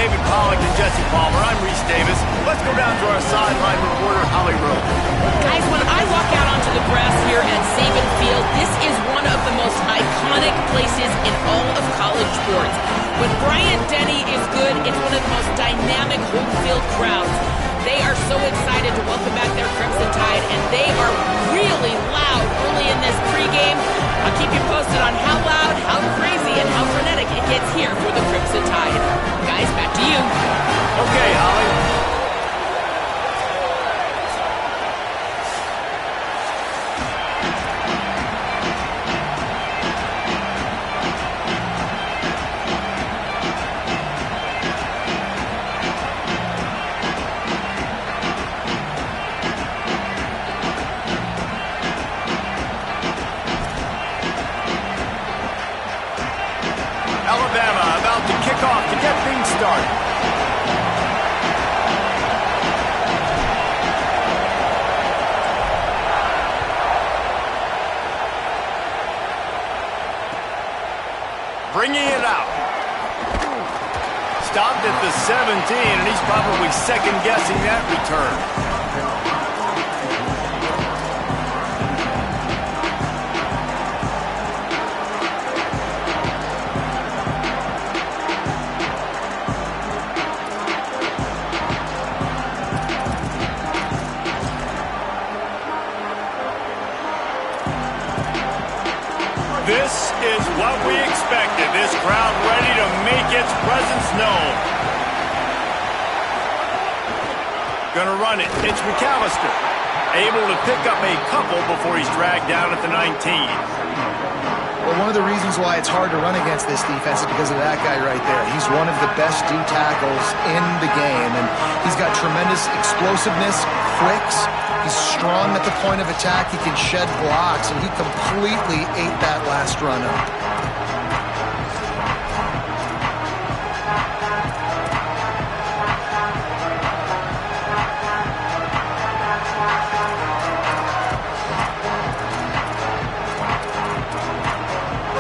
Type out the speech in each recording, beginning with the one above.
David Pollack and Jesse Palmer. I'm Reese Davis. Let's go down to our sideline reporter, Holly Rowe. Guys, when I walk out onto the grass here at Saban Field, this is one of the most iconic places in all of college sports. When Bryant Denny is good, it's one of the most dynamic home field crowds. They are so excited to welcome back their Crimson Tide, and they are really loud early in this pregame. I'll keep you posted on how loud, how crazy, and how frenetic it gets here for the Crimson Tide. Guys, back to you. Okay, Holly. Alabama about to kick off to get things started. Bringing it out. Stopped at the 17, and he's probably second-guessing that return. This is what we expected. This crowd ready to make its presence known. Gonna run it. It's McAllister. Able to pick up a couple before he's dragged down at the 19. Well, one of the reasons why it's hard to run against this defense is because of that guy right there. He's one of the best D tackles in the game, and he's got tremendous explosiveness, quicks. He's strong at the point of attack. He can shed blocks, and he completely ate that last run up.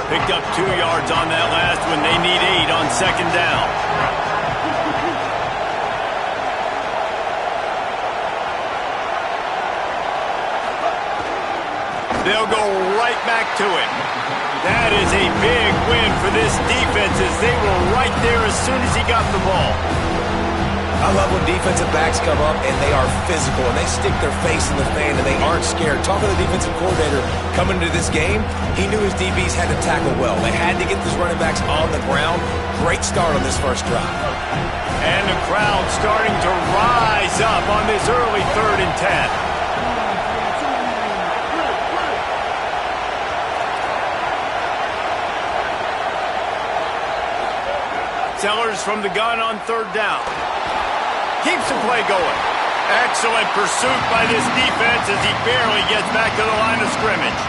Picked up 2 yards on that last one. They need 8 on second down. They'll go right back to it. That is a big win for this defense as they were right there as soon as he got the ball. I love when defensive backs come up and they are physical and they stick their face in the fan and they aren't scared. Talking to the defensive coordinator coming into this game, he knew his DBs had to tackle well. They had to get these running backs on the ground. Great start on this first drive. And the crowd starting to rise up on this early 3rd and 10. Sellers from the gun on 3rd down. Keeps the play going. Excellent pursuit by this defense as he barely gets back to the line of scrimmage.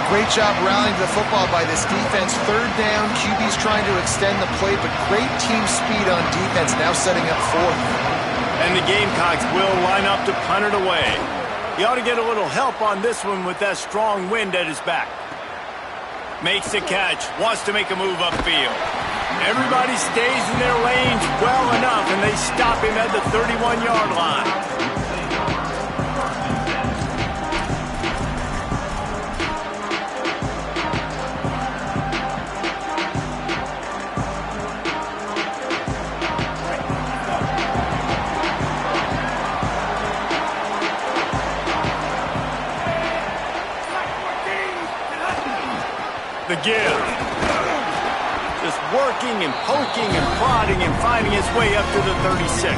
Great job rallying the football by this defense. 3rd down, QB's trying to extend the play, but great team speed on defense, now setting up 4th. And the Gamecocks will line up to punt it away. He ought to get a little help on this one with that strong wind at his back. Makes the catch, wants to make a move upfield. Everybody stays in their lanes well enough, and they stop him at the 31-yard line. The give. Just working and poking and prodding and finding his way up to the 36.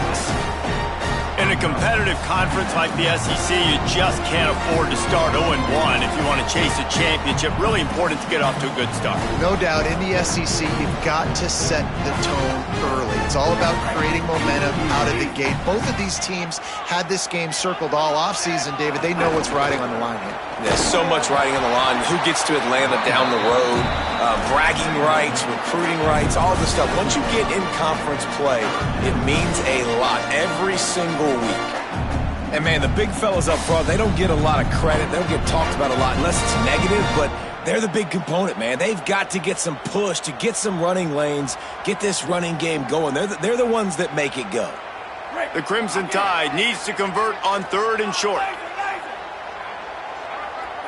In a competitive conference like the SEC, you just can't afford to start 0-1 if you want to chase a championship. Really important to get off to a good start. No doubt, in the SEC, you've got to set the tone early. It's all about creating momentum out of the gate. Both of these teams had this game circled all offseason, David. They know what's riding on the line here. There's so much riding on the line. Who gets to Atlanta down the road? Bragging rights, recruiting rights, all this stuff. Once you get in conference play, it means a lot every single week. And, man, the big fellas up front, they don't get a lot of credit. They don't get talked about a lot unless it's negative, but They're the big component, man. They've got to get some push, to get some running lanes, get this running game going. They're the ones that make it go. The Crimson Tide needs to convert on 3rd and short.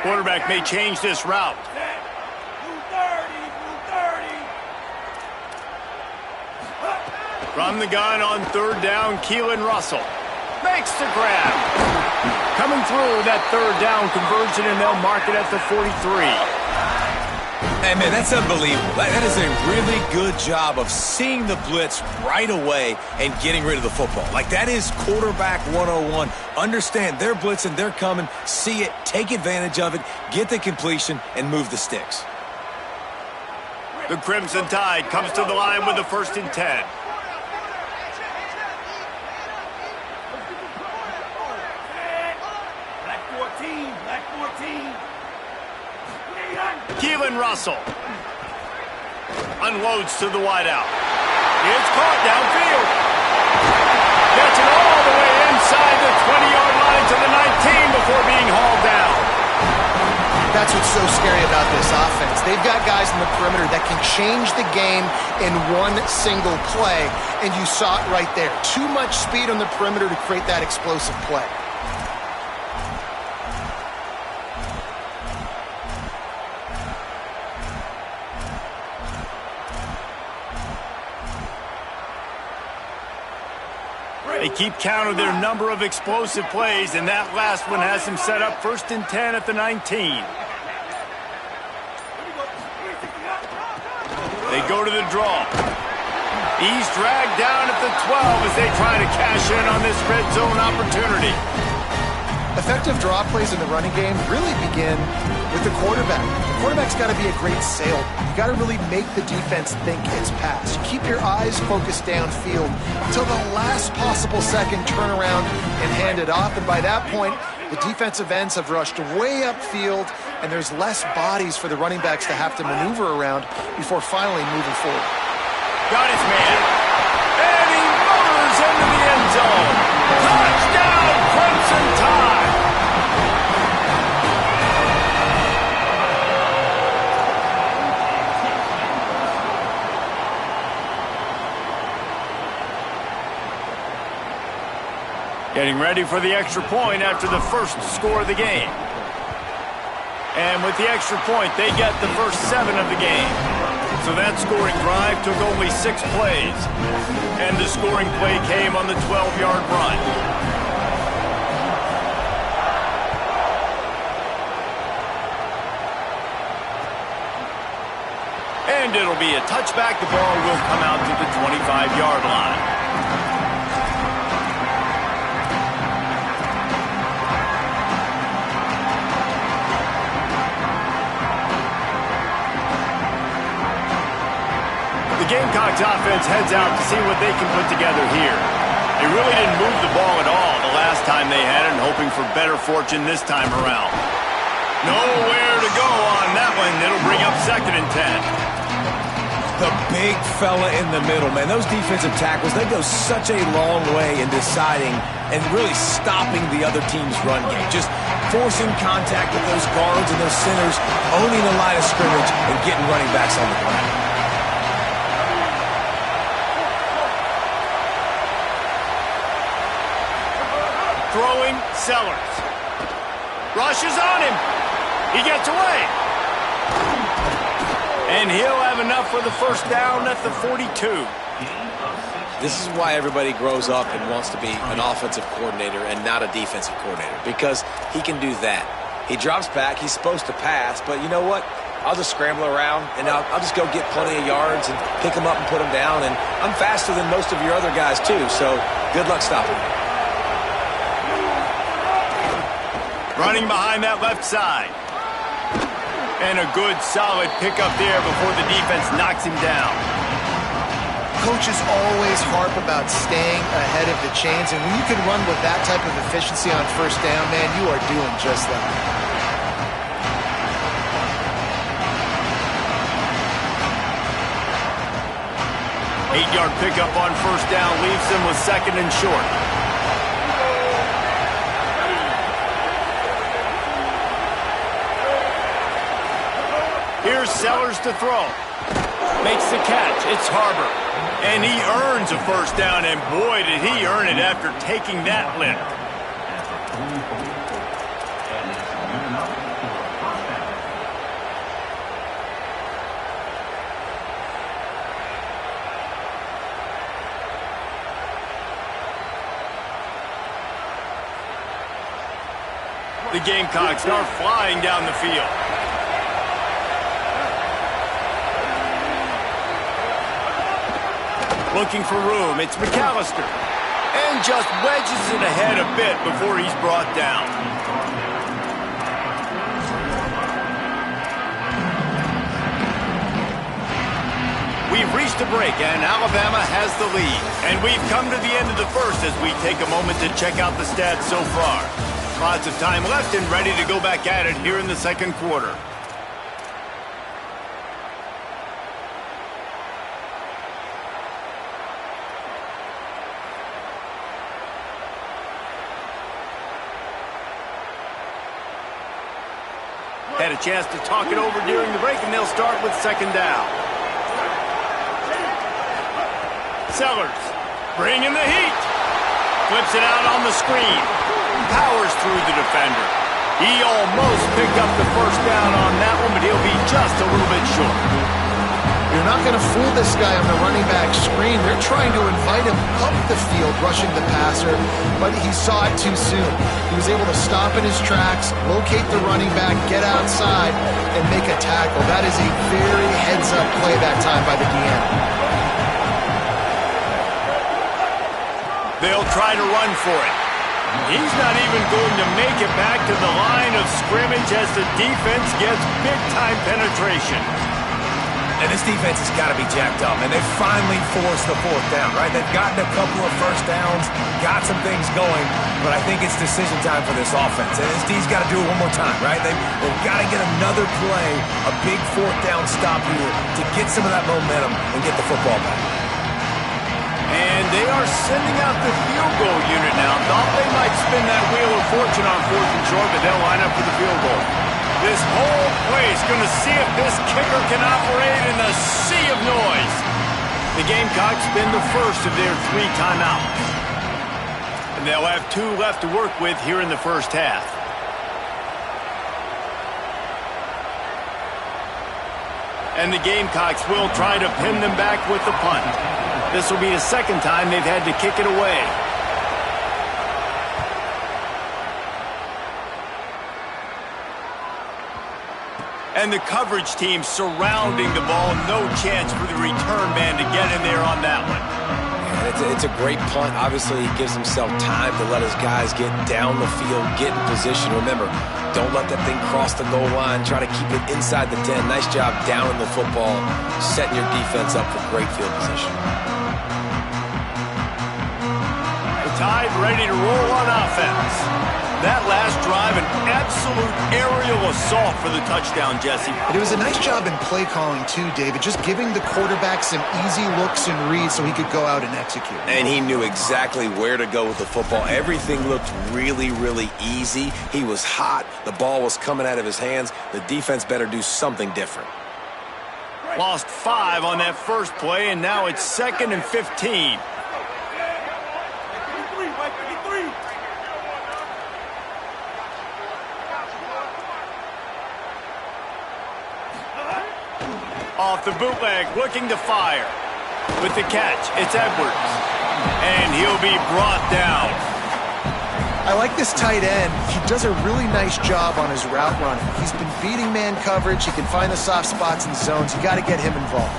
Quarterback may change this route. From the gun on 3rd down, Keelan Russell makes the grab. Coming through that 3rd down conversion, and they'll mark it at the 43. Hey, man, that's unbelievable. That is a really good job of seeing the blitz right away and getting rid of the football. Like, that is quarterback 101. Understand they're blitzing, they're coming, see it, take advantage of it, get the completion, and move the sticks. The Crimson Tide comes to the line with the 1st and 10. Keelan Russell unloads to the wideout. It's caught downfield. Gets it all the way inside the 20-yard line to the 19 before being hauled down. That's what's so scary about this offense. They've got guys in the perimeter that can change the game in one single play, and you saw it right there. Too much speed on the perimeter to create that explosive play. They keep count of their number of explosive plays, and that last one has them set up 1st and 10 at the 19. They go to the draw. He's dragged down at the 12 as they try to cash in on this red zone opportunity. Effective draw plays in the running game really begin with the quarterback. The quarterback's got to be a great salesman. You got to really make the defense think it's pass. You keep your eyes focused downfield until the last possible second, turn around and hand it off. And by that point, the defensive ends have rushed way upfield, and there's less bodies for the running backs to have to maneuver around before finally moving forward. Got his man. And he motors into the end zone. Touchdown, Crimson Tide. Getting ready for the extra point after the first score of the game. And with the extra point, they get the first 7 of the game. So that scoring drive took only 6 plays. And the scoring play came on the 12-yard run. And it'll be a touchback. The ball will come out to the 25-yard line. The Gamecocks offense heads out to see what they can put together here. They really didn't move the ball at all the last time they had it, and hoping for better fortune this time around. Nowhere to go on that one. It'll bring up 2nd and 10. The big fella in the middle, man. Those defensive tackles, they go such a long way in deciding and really stopping the other team's run game. Just forcing contact with those guards and those centers, owning the line of scrimmage, and getting running backs on the ground. Throwing Sellers. Rushes on him. He gets away. And he'll have enough for the first down at the 42. This is why everybody grows up and wants to be an offensive coordinator and not a defensive coordinator, because he can do that. He drops back. He's supposed to pass, but you know what? I'll just scramble around, and I'll just go get plenty of yards and pick them up and put them down. And I'm faster than most of your other guys, too, so good luck stopping me. Running behind that left side. And a good, solid pickup there before the defense knocks him down. Coaches always harp about staying ahead of the chains, and when you can run with that type of efficiency on first down, man, you are doing just that. Eight-yard pickup on first down leaves them with 2nd and short. Here's Sellers to throw. Makes the catch. It's Harbor. And he earns a first down, and boy, did he earn it after taking that lick. The Gamecocks are flying down the field. Looking for room, it's McAllister. And just wedges it ahead a bit before he's brought down. We've reached a break, and Alabama has the lead. And we've come to the end of the first as we take a moment to check out the stats so far. Lots of time left and ready to go back at it here in the second quarter. Had a chance to talk it over during the break, and they'll start with second down. Sellers, bringing the heat. Flips it out on the screen. Powers through the defender. He almost picked up the first down on that one, but he'll be just a little bit short. You're not going to fool this guy on the running back screen. They're trying to invite him up the field, rushing the passer, but he saw it too soon. He was able to stop in his tracks, locate the running back, get outside, and make a tackle. That is a very heads-up play that time by the DM. They'll try to run for it. He's not even going to make it back to the line of scrimmage as the defense gets big-time penetration. And this defense has got to be jacked up, and they finally forced the fourth down, right? They've gotten a couple of first downs, got some things going, but I think it's decision time for this offense. And this D's got to do it one more time, right? They've got to get another play, a big fourth down stop here to get some of that momentum and get the football back. And they are sending out the field goal unit now. Thought they might spin that wheel of fortune on fourth and short, but they'll line up for the field goal. This whole place going to see if this kicker can operate in a sea of noise. The Gamecocks spend the first of their 3 timeouts. And they'll have 2 left to work with here in the first half. And the Gamecocks will try to pin them back with the punt. This will be the second time they've had to kick it away. And the coverage team surrounding the ball. No chance for the return man to get in there on that one. And it's a great punt. Obviously, he gives himself time to let his guys get down the field, get in position. Remember, don't let that thing cross the goal line. Try to keep it inside the 10. Nice job down in the football, setting your defense up for great field position. The Tide ready to roll on offense. That last drive, an absolute aerial assault for the touchdown, Jesse. It was a nice job in play calling too, David, just giving the quarterback some easy looks and reads so he could go out and execute. And he knew exactly where to go with the football. Everything looked really, really easy. He was hot. The ball was coming out of his hands. The defense better do something different. Lost 5 on that first play, and now it's 2nd and 15. Off the bootleg, looking to fire. With the catch, it's Edwards. And he'll be brought down. I like this tight end. He does a really nice job on his route running. He's been beating man coverage. He can find the soft spots and zones. You got to get him involved.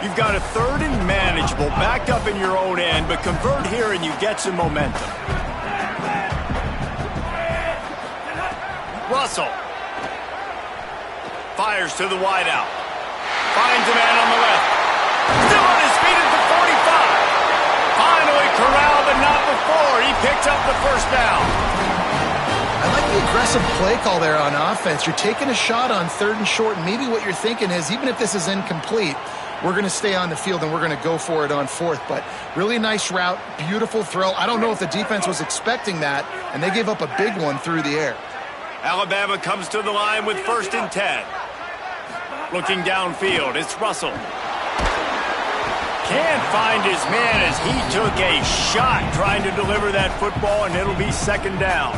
You've got a 3rd and manageable, backed up in your own end, but convert here and you get some momentum. Russell. Fires to the wideout. Finds a man on the left. Still on his feet at the 45. Finally corralled, but not before. He picks up the first down. I like the aggressive play call there on offense. You're taking a shot on 3rd and short, and maybe what you're thinking is, even if this is incomplete, we're going to stay on the field and we're going to go for it on 4th. But really nice route, beautiful throw. I don't know if the defense was expecting that, and they gave up a big one through the air. Alabama comes to the line with 1st and 10. Looking downfield, it's Russell. Can't find his man as he took a shot trying to deliver that football, and it'll be 2nd down.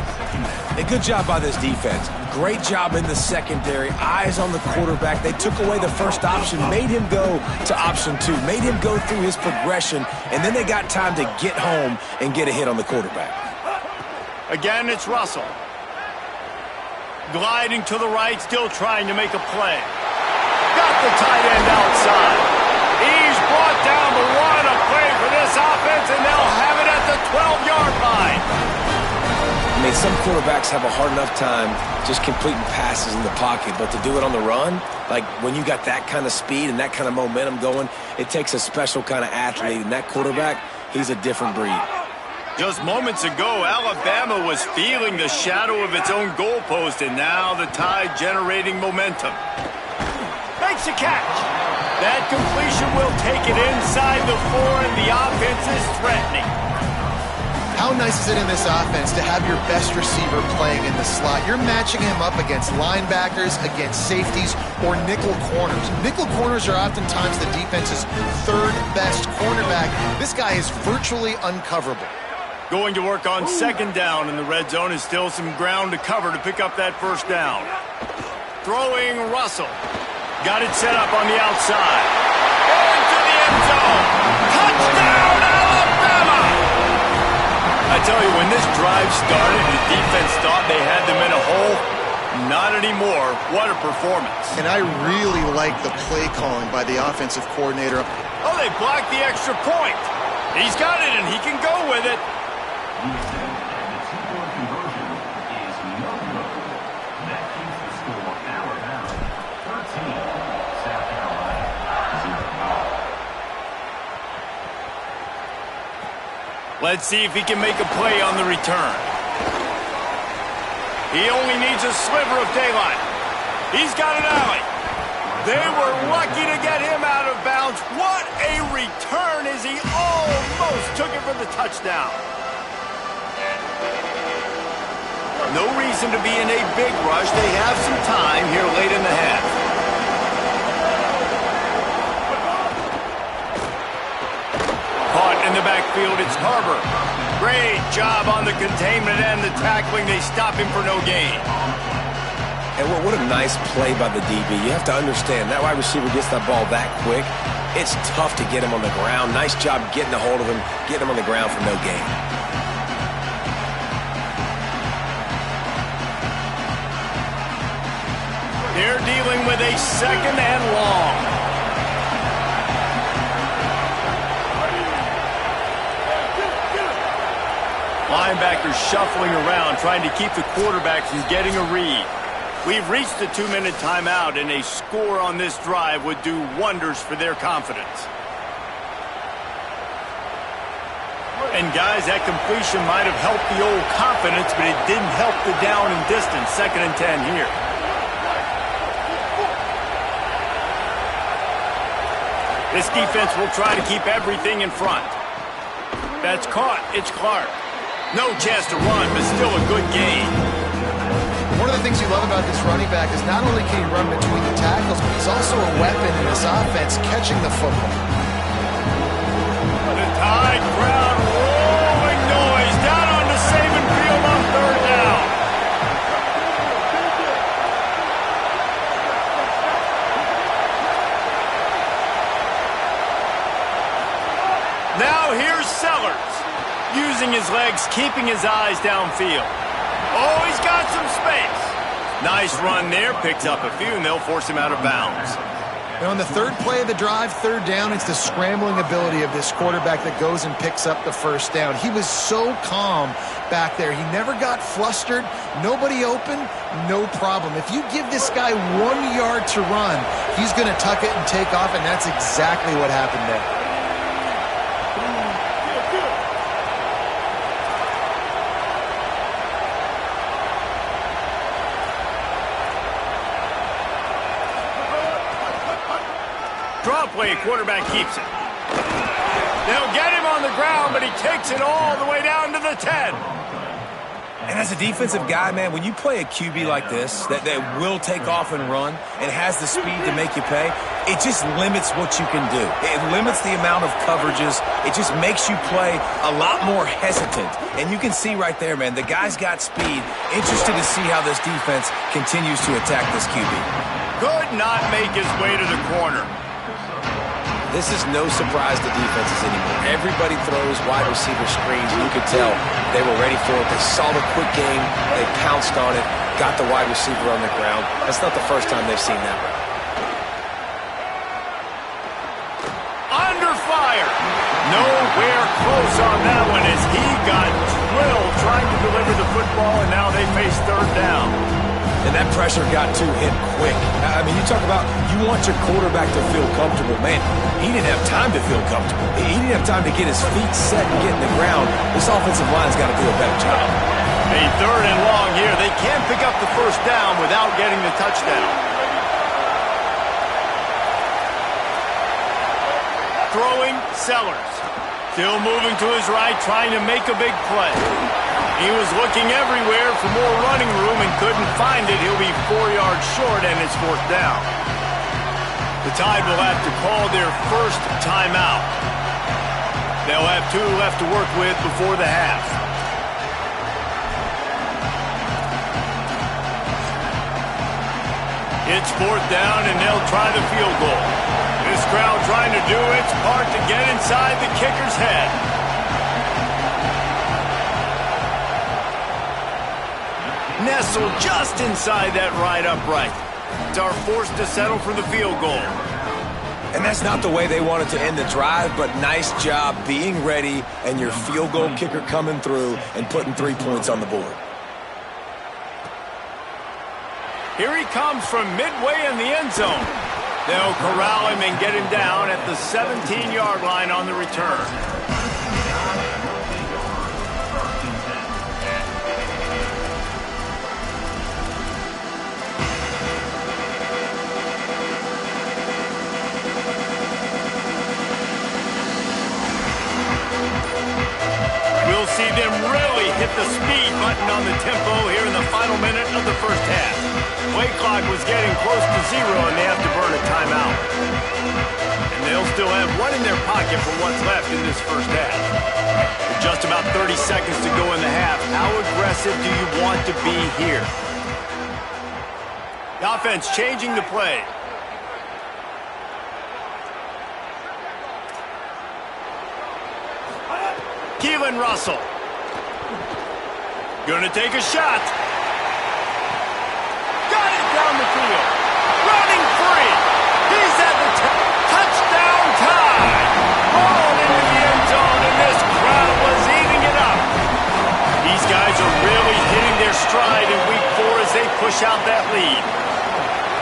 A good job by this defense. Great job in the secondary. Eyes on the quarterback. They took away the first option, made him go to option 2, made him go through his progression, and then they got time to get home and get a hit on the quarterback. Again, it's Russell. Gliding to the right, still trying to make a play. Got the tight end outside. He's brought down, but what a play for this offense, and they'll have it at the 12-yard line. I mean, some quarterbacks have a hard enough time just completing passes in the pocket, but to do it on the run, like when you got that kind of speed and that kind of momentum going, it takes a special kind of athlete, and that quarterback, he's a different breed. Just moments ago, Alabama was feeling the shadow of its own goalpost, and now the Tide generating momentum. Makes a catch. That completion will take it inside the 4, and the offense is threatening. How nice is it in this offense to have your best receiver playing in the slot? You're matching him up against linebackers, against safeties, or nickel corners. Nickel corners are oftentimes the defense's 3rd best cornerback. This guy is virtually uncoverable. Going to work on 2nd down in the red zone is still some ground to cover to pick up that 1st down. Throwing Russell. Got it set up on the outside. Into the end zone. Touchdown, Alabama! I tell you, when this drive started, the defense thought they had them in a hole. Not anymore. What a performance. And I really like the play calling by the offensive coordinator. Oh, they blocked the extra point. He's got it, and he can go with it. Let's see if he can make a play on the return. He only needs a sliver of daylight. He's got an alley. They were lucky to get him out of bounds. What a return as he almost took it for the touchdown. No reason to be in a big rush. They have some time here late in the half. Caught in the backfield, it's Carver. Great job on the containment and the tackling. They stop him for no gain. And what a nice play by the DB. You have to understand, that wide receiver gets that ball that quick. It's tough to get him on the ground. Nice job getting a hold of him, getting him on the ground for no gain. They're dealing with a 2nd and long. Linebackers shuffling around, trying to keep the quarterback from getting a read. We've reached the 2-minute timeout, and a score on this drive would do wonders for their confidence. And guys, that completion might have helped the old confidence, but it didn't help the down and distance. 2nd and 10 here. This defense will try to keep everything in front. That's caught. It's Clark. No chance to run, but still a good gain. One of the things you love about this running back is not only can he run between the tackles, but he's also a weapon in this offense catching the football. The Tide crowd rolling noise down onto Saban Field on 3rd down. Now here's Sellers, using his legs, keeping his eyes downfield. Oh, he's got some space. Nice run there, picks up a few, and they'll force him out of bounds. And on the 3rd play of the drive, 3rd down, it's the scrambling ability of this quarterback that goes and picks up the 1st down. He was so calm back there. He never got flustered. Nobody open, no problem. If you give this guy 1 yard to run, he's going to tuck it and take off, and that's exactly what happened there. Draw play, quarterback keeps it. They'll get him on the ground, but he takes it all the way down to the 10. And as a defensive guy, man, when you play a QB like this that will take off and run and has the speed to make you pay, it just limits what you can do. It limits the amount of coverages. It just makes you play a lot more hesitant. And you can see right there, man, the guy's got speed. Interested to see how this defense continues to attack this QB. Could not make his way to the corner. This is no surprise to defenses anymore. Everybody throws wide receiver screens, and you could tell they were ready for it. They saw the quick game. They pounced on it, got the wide receiver on the ground. That's not the first time they've seen that route. Under fire. Nowhere close on that one as he got drilled trying to deliver the football, and now they face third down. And that pressure got to him quick. I mean, you talk about you want your quarterback to feel comfortable. Man, he didn't have time to feel comfortable. He didn't have time to get his feet set and get in the ground. This offensive line's got to do a better job. A third and long here. They can't pick up the first down without getting the touchdown. Throwing, Sellers. Still moving to his right, trying to make a big play. He was looking everywhere for more running room and couldn't find it. He'll be 4 yards short, and it's fourth down. The Tide will have to call their first timeout. They'll have 2 left to work with before the half. It's fourth down, and they'll try the field goal. This crowd trying to do its part to get inside the kicker's head. Nestled just inside that right upright. Are forced to settle for the field goal. And that's not the way they wanted to end the drive, but nice job being ready and your field goal kicker coming through and putting 3 points on the board. Here he comes from midway in the end zone. They'll corral him and get him down at the 17-yard line on the return. We'll see them really hit the speed button on the tempo here in the final minute of the first half. Play clock was getting close to 0, and they have to burn a timeout. And they'll still have one in their pocket for what's left in this first half. With just about 30 seconds to go in the half, how aggressive do you want to be here? The offense changing the play. Keelan Russell. Gonna take a shot. Got it down the field. Running free. He's at the touchdown time. Rolling into the end zone, and this crowd was eating it up. These guys are really hitting their stride in week 4 as they push out that lead.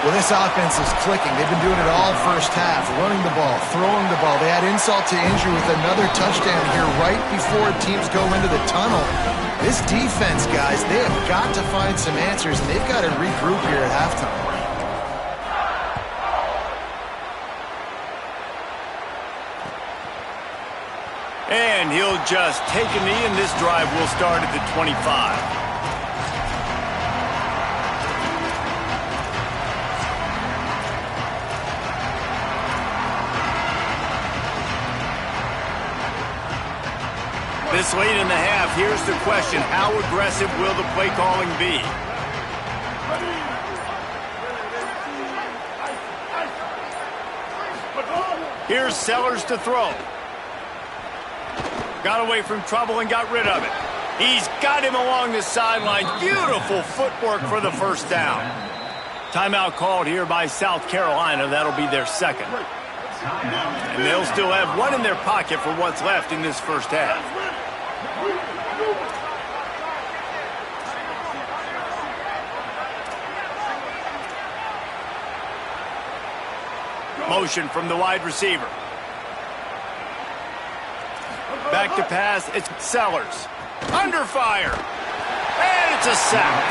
Well, this offense is clicking. They've been doing it all first half, running the ball, throwing the ball. They had insult to injury with another touchdown here right before teams go into the tunnel. This defense, guys, they have got to find some answers, and they've got to regroup here at halftime. And he'll just take a knee, and this drive will start at the 25. This late in the half, here's the question. How aggressive will the play calling be? Here's Sellers to throw. Got away from trouble and got rid of it. He's got him along the sideline. Beautiful footwork for the first down. Timeout called here by South Carolina. That'll be their second. And they'll still have one in their pocket for what's left in this first half. Motion from the wide receiver. Back to pass, it's Sellers. Under fire. And it's a sack.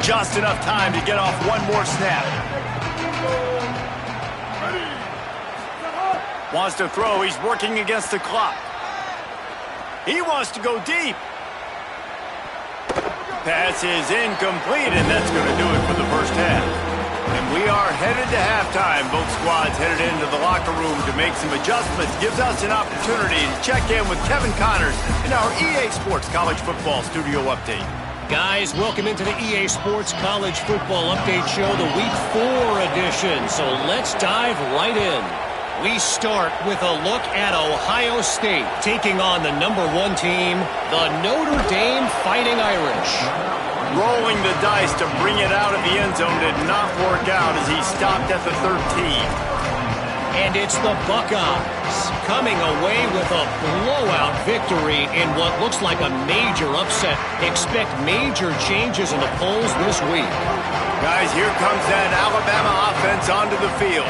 Just enough time to get off one more snap. Wants to throw. He's working against the clock. He wants to go deep. Pass is incomplete, and that's going to do it for the first half. And we are headed to halftime. Both squads headed into the locker room to make some adjustments. Gives us an opportunity to check in with Kevin Connors in our EA Sports College Football Studio Update. Guys, welcome into the EA Sports College Football Update Show, the Week 4 edition. So let's dive right in. We start with a look at Ohio State taking on the #1 team, the Notre Dame Fighting Irish. Rolling the dice to bring it out of the end zone did not work out as he stopped at the 13. And it's the Buckeyes coming away with a blowout victory in what looks like a major upset. Expect major changes in the polls this week. Guys, here comes that Alabama offense onto the field.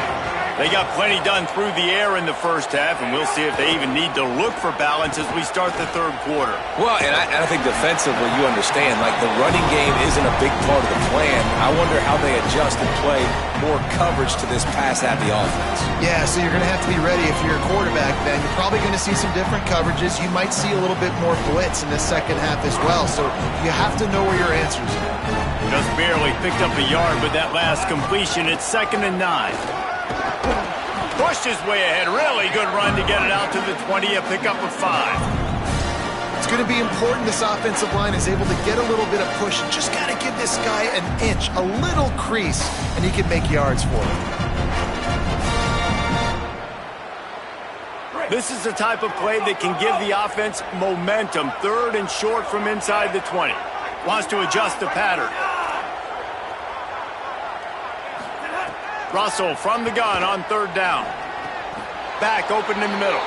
They got plenty done through the air in the first half, and we'll see if they even need to look for balance as we start the third quarter. Well, and I think defensively, you understand, like the running game isn't a big part of the plan. I wonder how they adjust and play more coverage to this pass-happy offense. Yeah, so you're going to have to be ready if you're a quarterback then. You're probably going to see some different coverages. You might see a little bit more blitz in the second half as well, so you have to know where your answers are. Just barely picked up a yard with that last completion. It's 2nd and 9. Pushed his way ahead. Really good run to get it out to the 20, a pickup of 5. It's going to be important this offensive line is able to get a little bit of push. Just got to give this guy an inch, a little crease, and he can make yards for him. This is the type of play that can give the offense momentum. 3rd and short from inside the 20. Wants to adjust the pattern. Russell from the gun on 3rd down. Back open in the middle.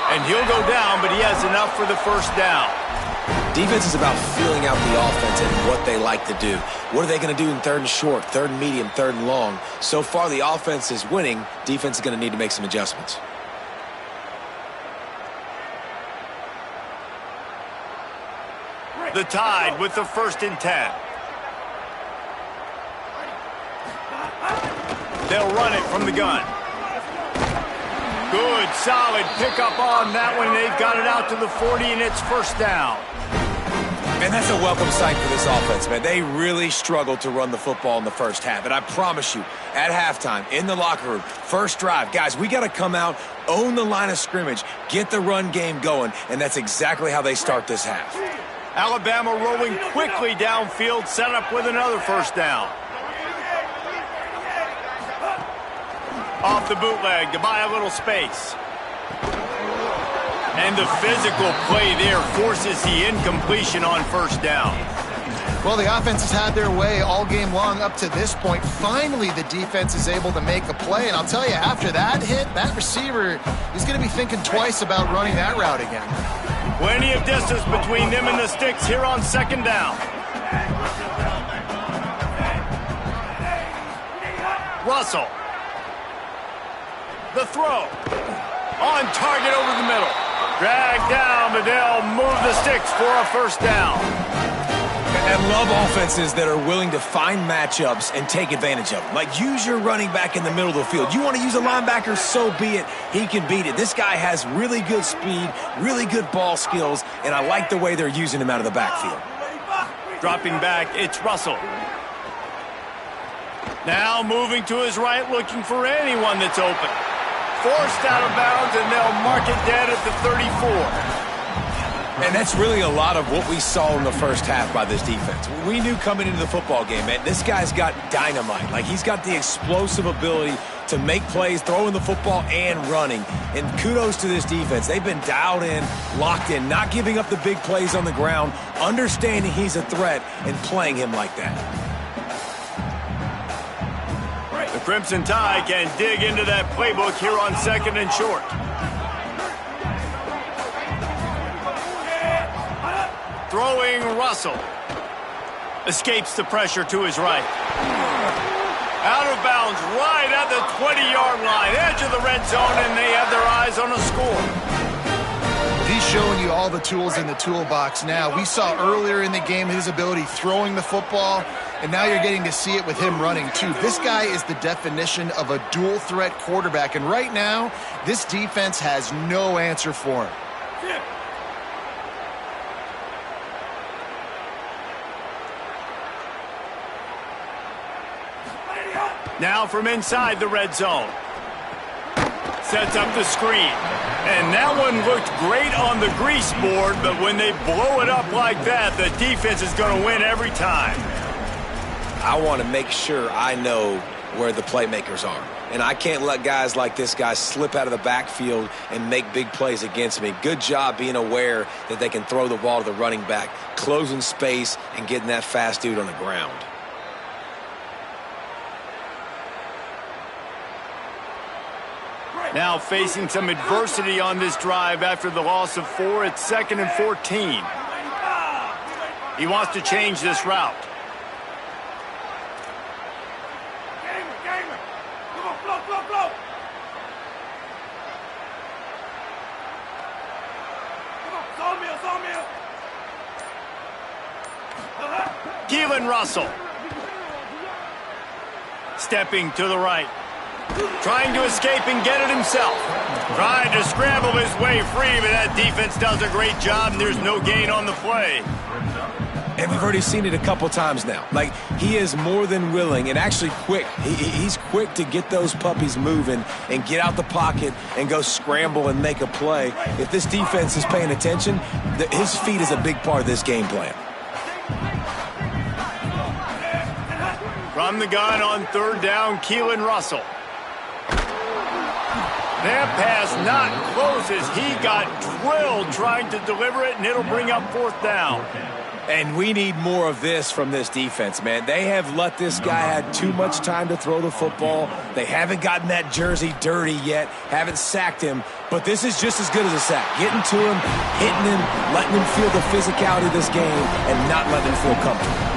And he'll go down, but he has enough for the first down. Defense is about feeling out the offense and what they like to do. What are they going to do in 3rd and short, 3rd and medium, 3rd and long? So far, the offense is winning. Defense is going to need to make some adjustments. The Tide with the 1st and 10. They'll run it from the gun. Good, solid pickup on that one. They've got it out to the 40, and it's 1st down. And that's a welcome sight for this offense, man. They really struggled to run the football in the first half. And I promise you, at halftime, in the locker room, first drive, guys, we got to come out, own the line of scrimmage, get the run game going, and that's exactly how they start this half. Alabama rolling quickly downfield, set up with another 1st down. Off the bootleg to buy a little space. And the physical play there forces the incompletion on 1st down. Well, the offense has had their way all game long up to this point. Finally, the defense is able to make a play. And I'll tell you, after that hit, that receiver is going to be thinking twice about running that route again. Plenty of distance between them and the sticks here on 2nd down. Russell. The throw. On target over the middle. Dragged down, but they'll move the sticks for a 1st down. And love offenses that are willing to find matchups and take advantage of them. Like, use your running back in the middle of the field. You want to use a linebacker, so be it. He can beat it. This guy has really good speed, really good ball skills, and I like the way they're using him out of the backfield. Dropping back, it's Russell. Now moving to his right, looking for anyone that's open. Forced out of bounds, and they'll mark it dead at the 34. And that's really a lot of what we saw in the first half by this defense. We knew coming into the football game, man, this guy's got dynamite. Like, he's got the explosive ability to make plays, throwing the football and running. And kudos to this defense. They've been dialed in, locked in, not giving up the big plays on the ground, understanding he's a threat, and playing him like that. The Crimson Tide can dig into that playbook here on 2nd and short. Throwing Russell. Escapes the pressure to his right. Out of bounds right at the 20-yard line. Edge of the red zone, and they have their eyes on a score. He's showing you all the tools in the toolbox now. We saw earlier in the game his ability throwing the football. And now you're getting to see it with him running, too. This guy is the definition of a dual-threat quarterback. And right now, this defense has no answer for him. Now from inside the red zone. Sets up the screen. And that one looked great on the grease board, but when they blow it up like that, the defense is going to win every time. I want to make sure I know where the playmakers are. And I can't let guys like this guy slip out of the backfield and make big plays against me. Good job being aware that they can throw the ball to the running back, closing space, and getting that fast dude on the ground. Now facing some adversity on this drive after the loss of 4. It's 2nd and 14. He wants to change this route. Keelan Russell. Stepping to the right. Trying to escape and get it himself. Trying to scramble his way free, but that defense does a great job, and there's no gain on the play. And we've already seen it a couple times now. Like, he is more than willing and actually quick. He's quick to get those puppies moving and get out the pocket and go scramble and make a play. If this defense is paying attention, his feet is a big part of this game plan. From the gun on 3rd down, Keelan Russell. That pass not close as he got drilled trying to deliver it, and it'll bring up 4th down. And we need more of this from this defense, man. They have let this guy have too much time to throw the football. They haven't gotten that jersey dirty yet, haven't sacked him. But this is just as good as a sack. Getting to him, hitting him, letting him feel the physicality of this game, and not letting him feel comfortable.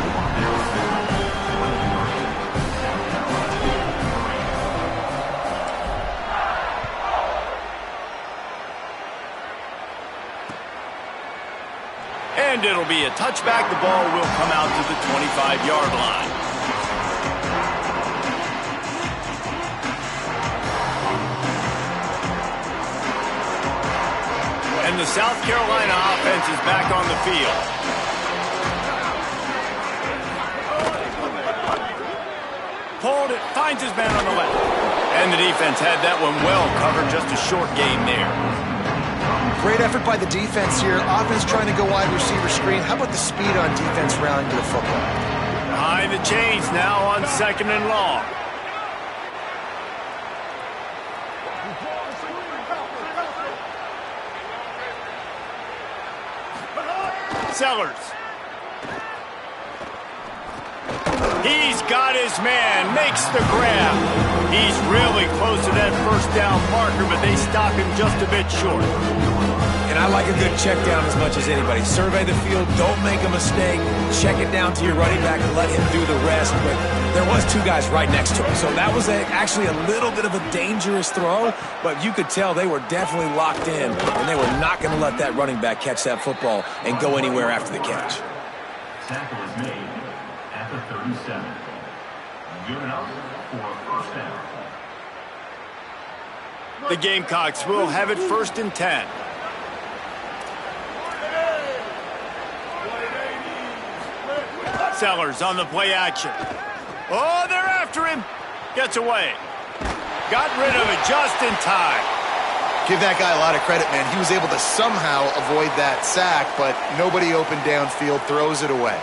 And it'll be a touchback. The ball will come out to the 25-yard line. And the South Carolina offense is back on the field. Pulled it, finds his man on the left. And the defense had that one well covered, just a short gain there. Great effort by the defense here. Offense trying to go wide receiver screen. How about the speed on defense rounding to the football? Behind the chains now on 2nd and long. Sellers. He's got his man, makes the grab. He's really close to that 1st down marker, but they stop him just a bit short. And I like a good check down as much as anybody. Survey the field, don't make a mistake. Check it down to your running back and let him do the rest. But there was 2 guys right next to him. So that was actually a little bit of a dangerous throw, but you could tell they were definitely locked in, and they were not going to let that running back catch that football and go anywhere after the catch. Tackle is made at the 37. Given up for a 1st down. The Gamecocks will have it 1st and 10. Sellers on the play action. Oh, they're after him. Gets away. Got rid of it just in time. Give that guy a lot of credit, man. He was able to somehow avoid that sack, but nobody open downfield, throws it away.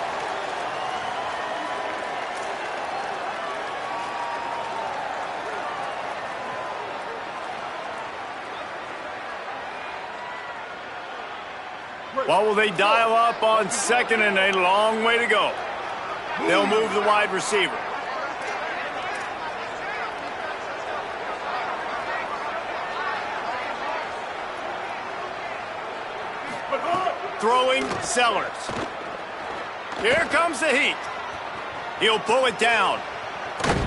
What will they dial up on 2nd and a long way to go? They'll move the wide receiver. Throwing Sellers. Here comes the heat. He'll pull it down.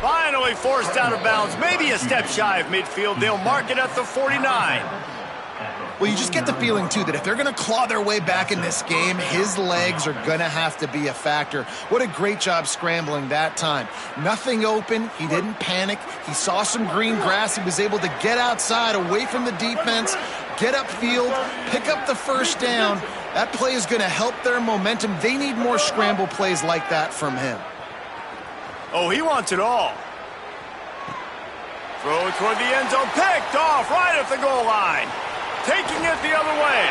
Finally forced out of bounds. Maybe a step shy of midfield. They'll mark it at the 49. At the Well, you just get the feeling, too, that if they're going to claw their way back in this game, his legs are going to have to be a factor. What a great job scrambling that time. Nothing open. He didn't panic. He saw some green grass. He was able to get outside, away from the defense, get upfield, pick up the first down. That play is going to help their momentum. They need more scramble plays like that from him. Oh, he wants it all. Throw it toward the end zone. Picked off right at the goal line. Taking it the other way.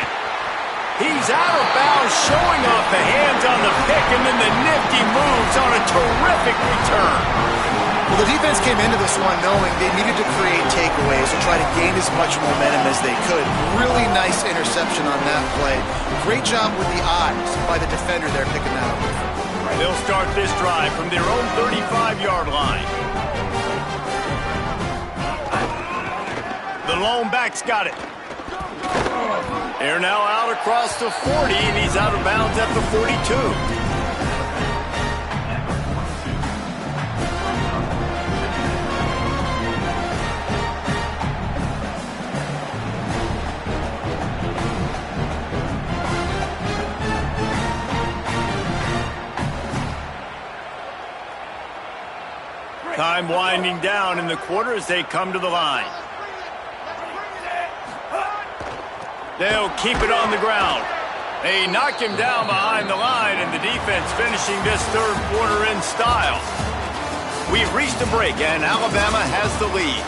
He's out of bounds, showing off the hands on the pick, and then the nifty moves on a terrific return. Well, the defense came into this one knowing they needed to create takeaways to try to gain as much momentum as they could. Really nice interception on that play. Great job with the eyes by the defender there picking that up. They'll start this drive from their own 35-yard line. The lone back's got it. They're now out across the 40, and he's out of bounds at the 42. Time winding down in the quarter as they come to the line. They'll keep it on the ground. They knock him down behind the line, and the defense finishing this third quarter in style. We've reached a break, and Alabama has the lead.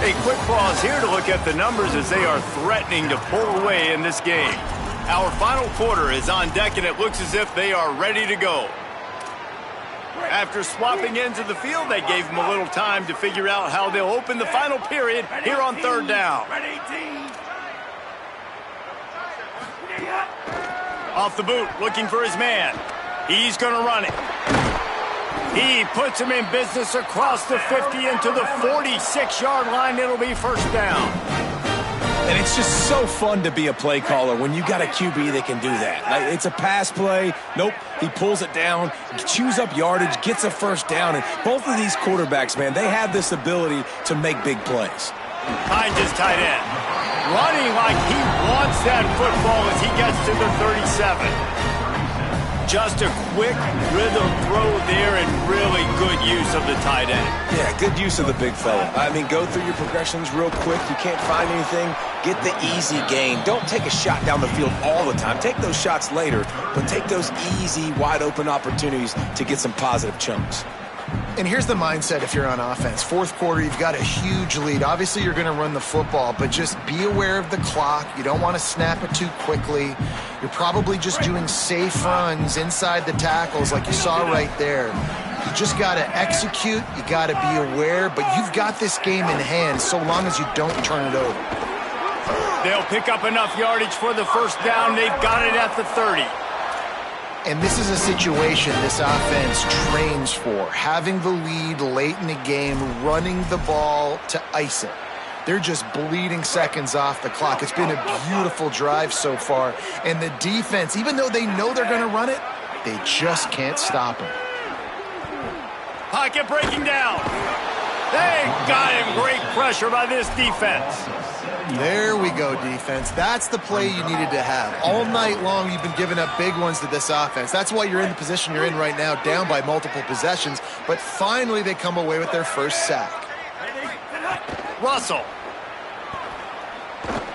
A quick pause here to look at the numbers as they are threatening to pull away in this game. Our final quarter is on deck, and it looks as if they are ready to go. After swapping ends of the field, they gave them a little time to figure out how they'll open the final period here on third down. Off the boot, looking for his man. He's going to run it. He puts him in business across the 50 into the 46-yard line. It'll be first down. And it's just so fun to be a play caller when you got a QB that can do that. Like, it's a pass play. Nope, he pulls it down, chews up yardage, gets a first down. And both of these quarterbacks, man, they have this ability to make big plays. Finds his tight end. Running like he wants that football as he gets to the 37. Just a quick rhythm throw there and really good use of the tight end. Yeah, good use of the big fella. I mean, go through your progressions real quick. You can't find anything, get the easy gain. Don't take a shot down the field all the time. Take those shots later, but take those easy, wide-open opportunities to get some positive chunks. And here's the mindset if you're on offense. Fourth quarter, you've got a huge lead. Obviously, you're going to run the football, but just be aware of the clock. You don't want to snap it too quickly. You're probably just doing safe runs inside the tackles like you saw right there. You just got to execute. You got to be aware, but you've got this game in hand so long as you don't turn it over. They'll pick up enough yardage for the first down. They've got it at the 30. And this is a situation this offense trains for, having the lead late in the game, running the ball to ice it. They're just bleeding seconds off the clock. It's been a beautiful drive so far. And the defense, even though they know they're going to run it, they just can't stop them. Pocket breaking down. They got him. Great pressure by this defense. There we go, defense. That's the play you needed to have. All night long, you've been giving up big ones to this offense. That's why you're in the position you're in right now, down by multiple possessions. But finally, they come away with their first sack. Russell.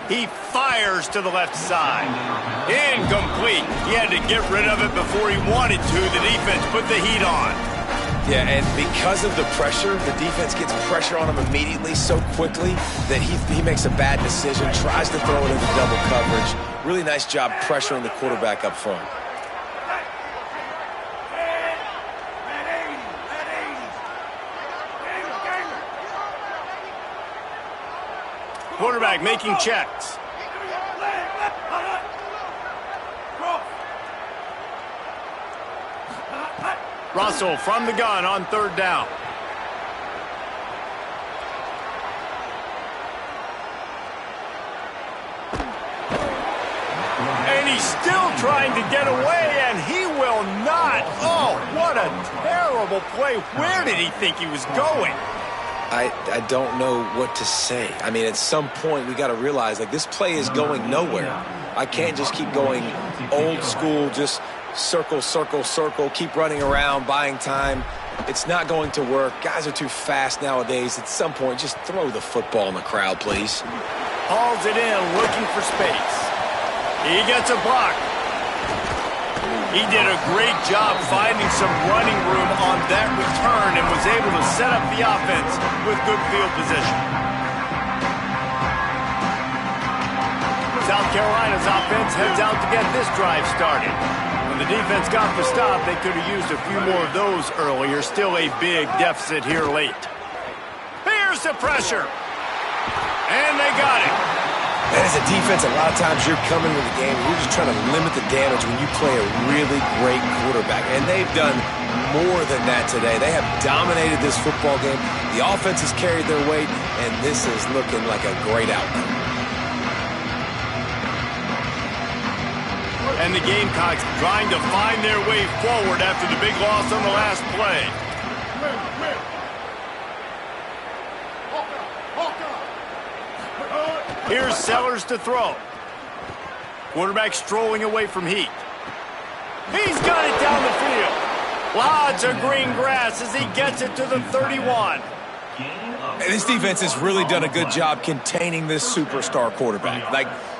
He fires to the left side. Incomplete. He had to get rid of it before he wanted to. The defense put the heat on. Yeah, and because of the pressure, the defense gets pressure on him immediately so quickly that he makes a bad decision, tries to throw it into double coverage. Really nice job pressuring the quarterback up front. Quarterback making checks. Russell from the gun on third down. And he's still trying to get away, and he will not. Oh, what a terrible play. Where did he think he was going? I don't know what to say. I mean, at some point, we got to realize, like, this play is going nowhere. I can't just keep going old school, just circle, circle, circle, keep running around, buying time. It's not going to work. Guys are too fast nowadays. At some point, just throw the football in the crowd, please. Hauls it in, looking for space. He gets a block. He did a great job finding some running room on that return and was able to set up the offense with good field position. South Carolina's offense heads out to get this drive started. When the defense got the stop, they could have used a few more of those earlier. Still a big deficit here late. Here's the pressure. And they got it. And as a defense, a lot of times you're coming to the game and you're just trying to limit the damage when you play a really great quarterback. And they've done more than that today. They have dominated this football game. The offense has carried their weight, and this is looking like a great outcome. And the Gamecocks trying to find their way forward after the big loss on the last play. Here's Sellers to throw. Quarterback strolling away from Heat. He's got it down the field. Lots of green grass as he gets it to the 31. And this defense has really done a good job containing this superstar quarterback.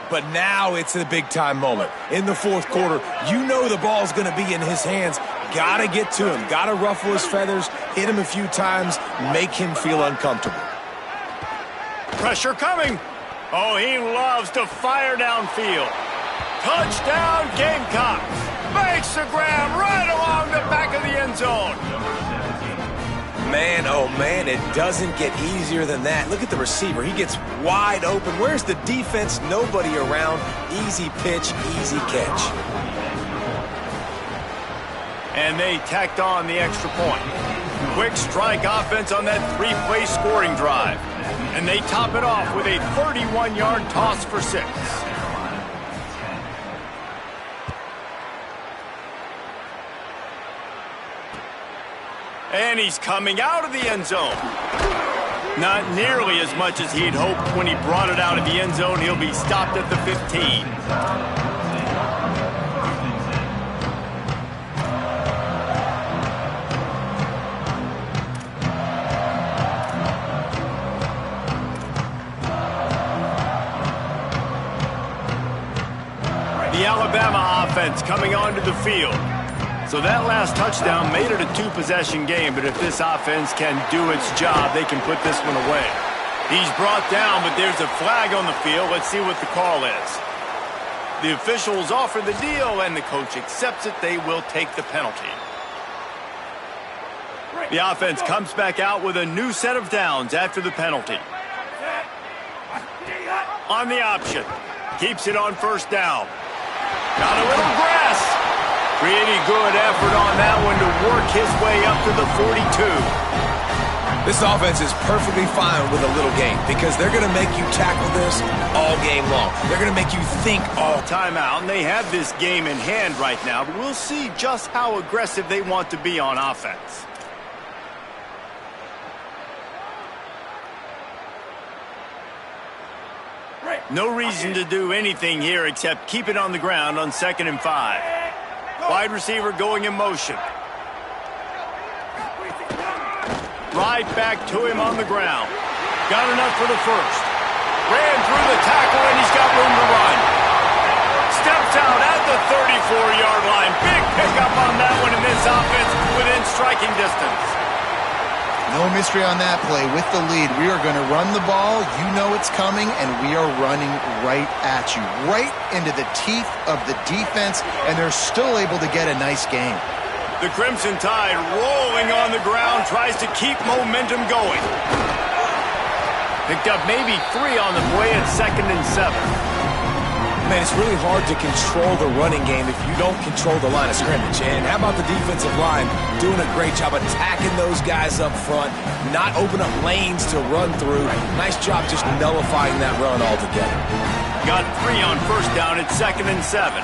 But now it's a big-time moment. In the fourth quarter, you know the ball's going to be in his hands. Got to get to him. Got to ruffle his feathers, hit him a few times, make him feel uncomfortable. Pressure coming. Oh, he loves to fire downfield. Touchdown, Gamecocks. Makes the grab right along the back of the end zone. Man, oh man, it doesn't get easier than that. Look at the receiver. He gets wide open. Where's the defense? Nobody around. Easy pitch, easy catch. And they tacked on the extra point. Quick strike offense on that three-play scoring drive. And they top it off with a 31-yard toss for 6. And he's coming out of the end zone. Not nearly as much as he'd hoped when he brought it out of the end zone. He'll be stopped at the 15. The Alabama offense coming onto the field. So that last touchdown made it a 2-possession game, but if this offense can do its job, they can put this one away. He's brought down, but there's a flag on the field. Let's see what the call is. The officials offer the deal, and the coach accepts it. They will take the penalty. The offense comes back out with a new set of downs after the penalty. On the option. Keeps it on first down. Got a little grass. Pretty good effort on that one to work his way up to the 42. This offense is perfectly fine with a little game because they're going to make you tackle this all game long. They're going to make you think all timeout, and they have this game in hand right now, but we'll see just how aggressive they want to be on offense. No reason to do anything here except keep it on the ground on 2nd and 5. Wide receiver going in motion. Right back to him on the ground. Got enough for the first. Ran through the tackle, and he's got room to run. Steps out at the 34-yard line. Big pickup on that one in this offense within striking distance. No mystery on that play. With the lead, we are going to run the ball. You know it's coming, and we are running right at you. Right into the teeth of the defense, and they're still able to get a nice game. The Crimson Tide rolling on the ground, tries to keep momentum going. Picked up maybe 3 on the play at 2nd and 7. Man, it's really hard to control the running game if you don't control the line of scrimmage. And how about the defensive line doing a great job attacking those guys up front, not open up lanes to run through. Nice job just nullifying that run altogether. Got 3 on first down at 2nd and 7.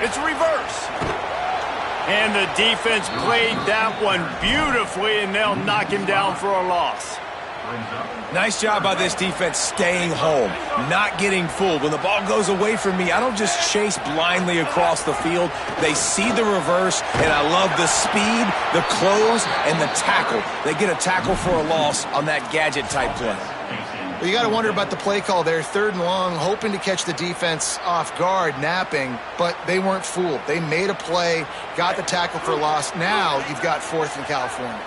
It's a reverse. And the defense played that one beautifully, and they'll knock him down for a loss. Nice job by this defense staying home, not getting fooled. When the ball goes away from me, I don't just chase blindly across the field. They see the reverse, and I love the speed, the close, and the tackle. They get a tackle for a loss on that gadget-type play. Well, you got to wonder about the play call there. 3rd and long, hoping to catch the defense off guard, napping, but they weren't fooled. They made a play, got the tackle for a loss. Now you've got 4th in California.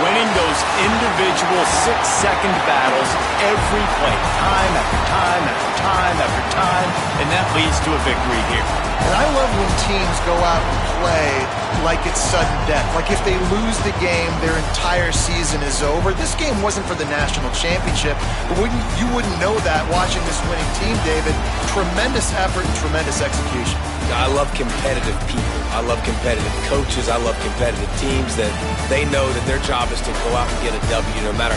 Winning those individual 6-second battles every play, time after time after time after time, and that leads to a victory here. And I love when teams go out and play like it's sudden death. Like if they lose the game, their entire season is over. This game wasn't for the national championship, but you wouldn't know that watching this winning team, David. Tremendous effort and tremendous execution. I love competitive people. I love competitive coaches. I love competitive teams that they know that their job is to go out and get a W no matter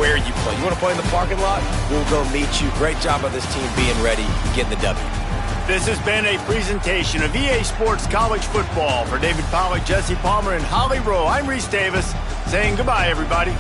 where you play. You want to play in the parking lot? We'll go meet you. Great job by this team being ready, getting the W. This has been a presentation of EA Sports College Football. For David Pollack, Jesse Palmer, and Holly Rowe, I'm Reese Davis saying goodbye, everybody.